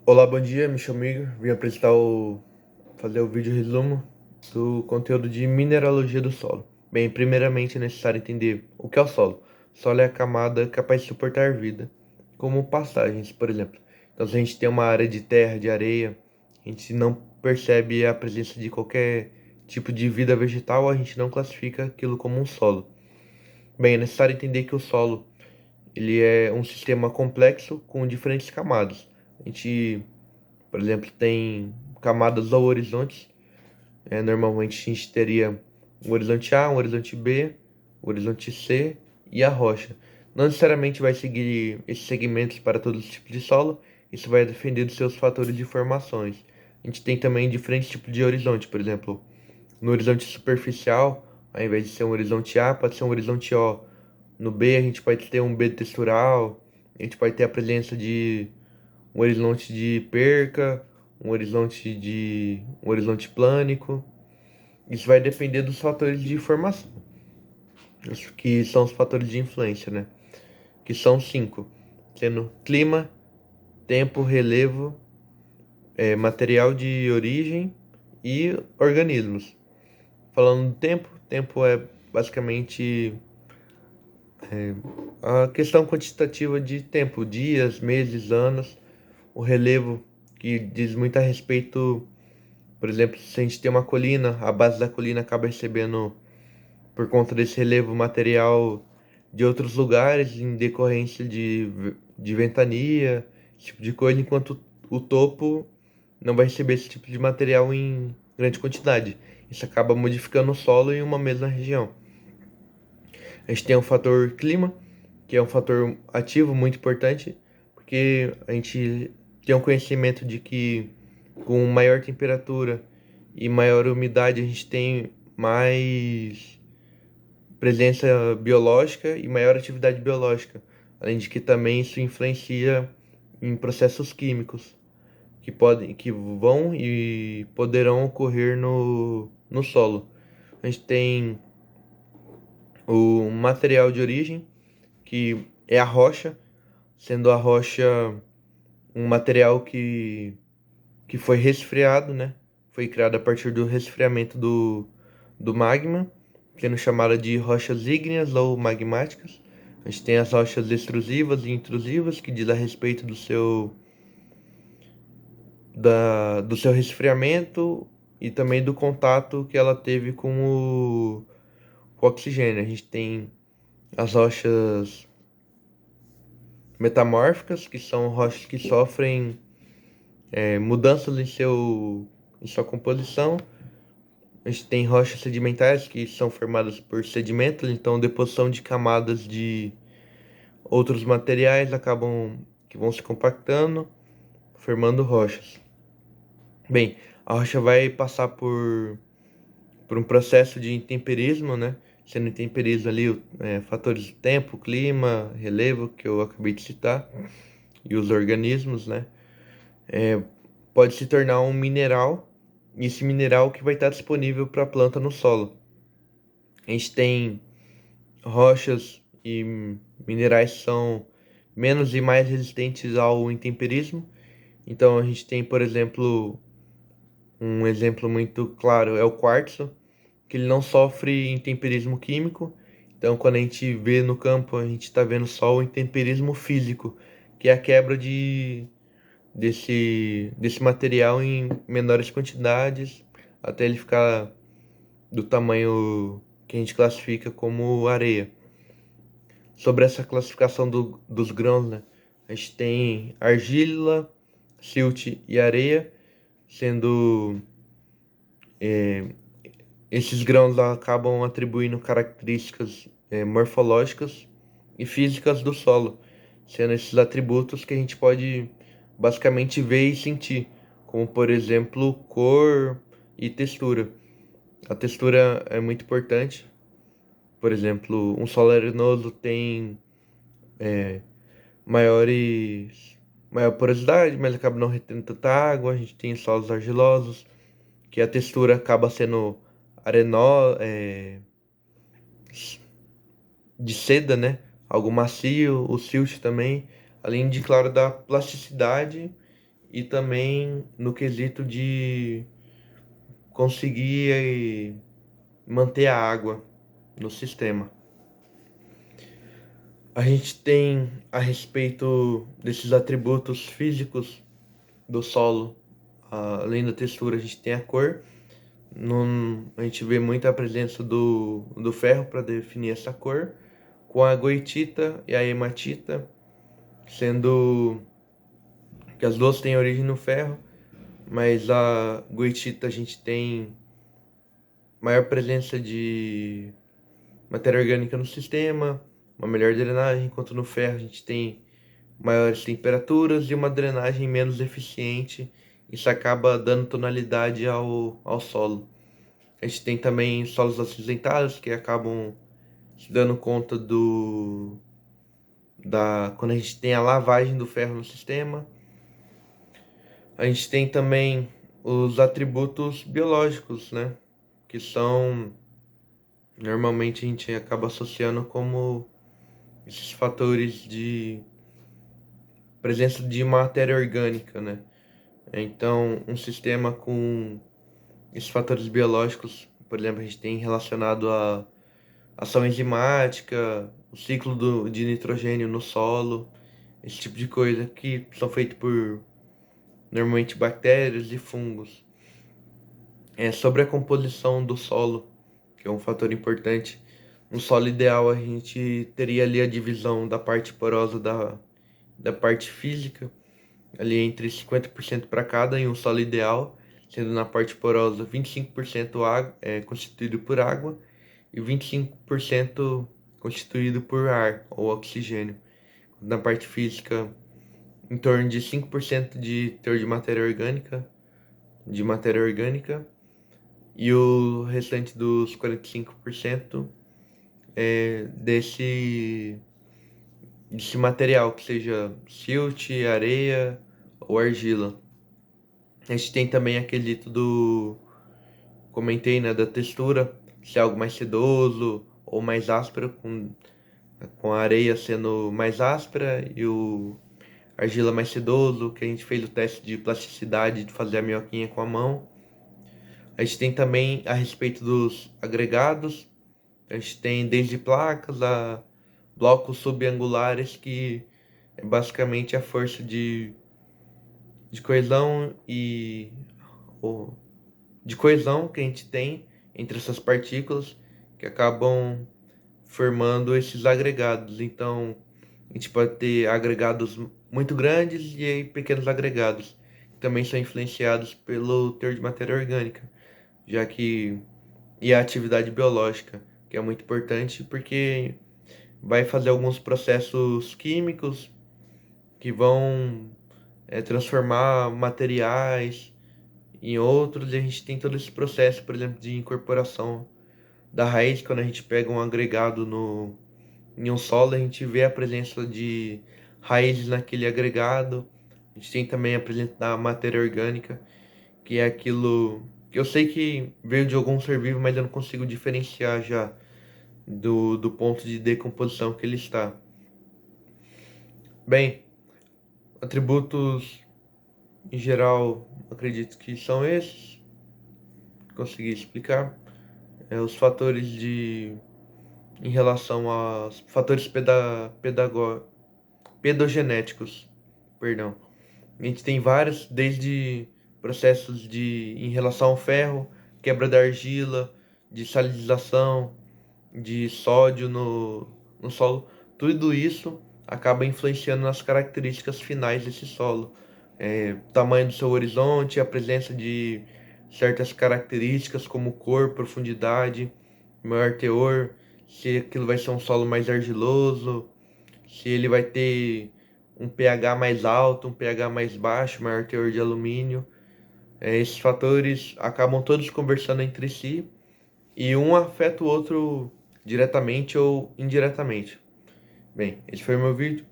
Olá, bom dia, me chamo Igor. Vim fazer o vídeo resumo do conteúdo de mineralogia do solo. Bem, primeiramente é necessário entender o que é o solo. O solo é a camada capaz de suportar vida, como pastagens, por exemplo. Então, se a gente tem uma área de terra, de areia, a gente não percebe a presença de qualquer tipo de vida vegetal, a gente não classifica aquilo como um solo. Bem, é necessário entender que o solo ele é um sistema complexo com diferentes camadas. A gente Por exemplo, tem camadas ou horizontes. Normalmente a gente teria um horizonte A, um horizonte B, o horizonte C e a rocha. Não necessariamente vai seguir esses segmentos para todos os tipos de solo. Isso vai depender dos seus fatores de formações. A gente tem também diferentes tipos de horizonte. Por exemplo, no horizonte superficial, ao invés de ser um horizonte A, pode ser um horizonte O. No B, a gente pode ter um B textural. A gente pode ter a presença de um horizonte de perca, um horizonte plânico. Isso vai depender dos fatores de formação, isso que são os fatores de influência, né? Que são cinco, sendo clima, tempo, relevo, material de origem e organismos. Falando do tempo, tempo é basicamente a questão quantitativa de tempo, dias, meses, anos. O relevo, que diz muito a respeito. Por exemplo, se a gente tem uma colina, a base da colina acaba recebendo, por conta desse relevo, material de outros lugares em decorrência de ventania, esse tipo de coisa, enquanto o topo não vai receber esse tipo de material em grande quantidade. Isso acaba modificando o solo em uma mesma região. A gente tem o fator clima, que é um fator ativo muito importante, porque a gente tem um conhecimento de que com maior temperatura e maior umidade a gente tem mais presença biológica e maior atividade biológica, além de que também isso influencia em processos químicos que vão e poderão ocorrer no solo. A gente tem o material de origem, que é a rocha, sendo a rocha um material que foi resfriado, né? Foi criado a partir do resfriamento do magma, sendo chamada de rochas ígneas ou magmáticas. A gente tem as rochas extrusivas e intrusivas, que diz a respeito do seu resfriamento e também do contato que ela teve com o oxigênio. A gente tem as rochas metamórficas, que são rochas que sofrem mudanças em sua composição. A gente tem rochas sedimentares que são formadas por sedimentos, então deposição de camadas de outros materiais acabam que vão se compactando, formando rochas. Bem, a rocha vai passar por um processo de intemperismo, né? Sendo intemperismo ali fatores de tempo, clima, relevo, que eu acabei de citar, e os organismos, né? Pode se tornar um mineral, e esse mineral que vai estar disponível para a planta no solo. A gente tem rochas e minerais que são menos e mais resistentes ao intemperismo. Então a gente tem, por exemplo, um exemplo muito claro é o quartzo, que ele não sofre intemperismo químico. Então quando a gente vê no campo, a gente está vendo só o intemperismo físico, que é a quebra desse material em menores quantidades, até ele ficar do tamanho que a gente classifica como areia. Sobre essa classificação dos grãos, né? A gente tem argila, silt e areia, sendo esses grãos acabam atribuindo características morfológicas e físicas do solo, sendo esses atributos que a gente pode basicamente ver e sentir, como por exemplo cor e textura. A textura é muito importante. Por exemplo, um solo arenoso tem maiores, maior porosidade, mas acaba não retendo tanta água. A gente tem solos argilosos, que a textura acaba sendo areno, de seda, né? Algo macio, o silt também, além de, claro, da plasticidade e também no quesito de conseguir manter a água no sistema. A gente tem a respeito desses atributos físicos do solo, além da textura, a gente tem a cor. A gente vê muito a presença do ferro para definir essa cor, com a goetita e a hematita, sendo que as duas têm origem no ferro, mas a goetita a gente tem maior presença de matéria orgânica no sistema, uma melhor drenagem, enquanto no ferro a gente tem maiores temperaturas e uma drenagem menos eficiente. Isso acaba dando tonalidade ao solo. A gente tem também solos acinzentados que acabam se dando conta quando a gente tem a lavagem do ferro no sistema. A gente tem também os atributos biológicos, né? Que são, normalmente a gente acaba associando como esses fatores de presença de matéria orgânica, né? Então, um sistema com esses fatores biológicos, por exemplo, a gente tem relacionado a ação enzimática, o ciclo de nitrogênio no solo, esse tipo de coisa que são feitos por normalmente bactérias e fungos. Sobre a composição do solo, que é um fator importante. No solo ideal a gente teria ali a divisão da parte porosa da parte física, ali entre 50% para cada em um solo ideal, sendo na parte porosa 25% constituído por água e 25% constituído por ar ou oxigênio. Na parte física, em torno de 5% de teor de matéria orgânica, e o restante dos 45% é desse material, que seja silt, areia ou argila. A gente tem também aquele comentei, né, da textura, se é algo mais sedoso ou mais áspero, com a areia sendo mais áspera e o argila mais sedoso, que a gente fez o teste de plasticidade de fazer a minhoquinha com a mão. A gente tem também a respeito dos agregados, a gente tem desde placas a blocos subangulares, que é basicamente a força de coesão ou de coesão que a gente tem entre essas partículas que acabam formando esses agregados. Então, a gente pode ter agregados muito grandes e aí pequenos agregados, que também são influenciados pelo teor de matéria orgânica, já que e a atividade biológica, que é muito importante porque vai fazer alguns processos químicos que vão transformar materiais em outros, e a gente tem todo esse processo, por exemplo, de incorporação da raiz. Quando a gente pega um agregado em um solo, a gente vê a presença de raízes naquele agregado. A gente tem também a presença da matéria orgânica, que é aquilo que eu sei que veio de algum ser vivo, mas eu não consigo diferenciar já do ponto de decomposição que ele está. Bem, atributos em geral, acredito que são esses. Consegui explicar. Os fatores em relação aos fatores pedogenéticos, perdão. A gente tem vários, desde processos em relação ao ferro, quebra da argila, de salinização, de sódio no solo. Tudo isso acaba influenciando nas características finais desse solo. Tamanho do seu horizonte, a presença de certas características como cor, profundidade, maior teor, se aquilo vai ser um solo mais argiloso, se ele vai ter um pH mais alto, um pH mais baixo, maior teor de alumínio. Esses fatores acabam todos conversando entre si e um afeta o outro diretamente ou indiretamente. Bem, esse foi o meu vídeo.